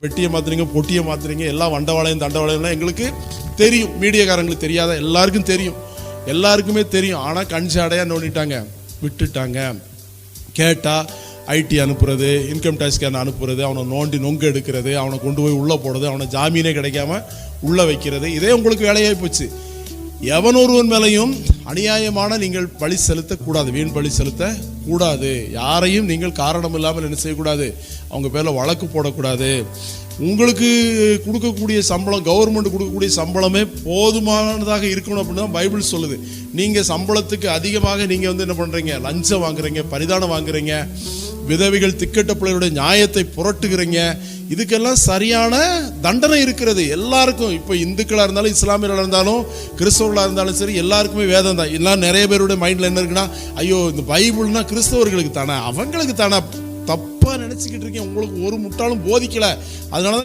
வெட்டியை மாத்துறீங்க, பொட்டியை மாத்துறீங்க, எல்லாம் வண்டவாளையம் தண்டவாளையம்லாம் எங்களுக்கு தெரியும். மீடியாக்காரங்களுக்கு தெரியாத எல்லாருக்கும் தெரியும், எல்லாருக்குமே தெரியும். ஆனால் கஞ்சாடையாக நோண்டிட்டாங்க, விட்டுட்டாங்க. கேட்டால் ஐடி அனுப்புறது, இன்கம் டேக்ஸ்காரன் அனுப்புறது, அவனை நோண்டி நொங்கு எடுக்கிறது, அவனை கொண்டு போய் உள்ளே போடுறது, அவனை ஜாமீனே கிடைக்காம உள்ளே வைக்கிறது, இதே உங்களுக்கு வேலையாகி போச்சு. எவனொருவன் மேலையும் அநியாயமான நீங்கள் பழி செலுத்தக்கூடாது, வீண் பழி செலுத்தக்கூடாது. யாரையும் நீங்கள் காரணம் இல்லாமல் என்ன செய்யக்கூடாது, அவங்க பேரில் வழக்கு போடக்கூடாது. உங்களுக்கு கொடுக்கக்கூடிய சம்பளம், கவர்மெண்ட் கொடுக்கக்கூடிய சம்பளமே போதுமானதாக இருக்கணும் அப்படின்னு தான் பைபிள் சொல்லுது. நீங்கள் சம்பளத்துக்கு அதிகமாக நீங்கள் என்ன பண்ணுறீங்க, லஞ்சம் வாங்குறீங்க, பரிதானம் வாங்குறீங்க, விதவைகள் திக்கட்ட பிள்ளைகளுடைய நியாயத்தை புரட்டுகிறீங்க. இதுக்கெல்லாம் சரியான தண்டனை இருக்கிறது எல்லாருக்கும். இப்போ இந்துக்களாக இருந்தாலும், இஸ்லாமியர்களாக இருந்தாலும், கிறிஸ்தவர்களாக இருந்தாலும் சரி, எல்லாருக்குமே வேதம் தான். எல்லாம் நிறைய பேருடைய மைண்டில் என்ன இருக்குன்னா, ஐயோ இந்த பைபிள்னா கிறிஸ்தவர்களுக்கு தானே, அவங்களுக்கு தானே, தப்பாக நினச்சிக்கிட்டு இருக்கேன். உங்களுக்கு ஒரு முட்டாளும் போதிக்கலை. அதனால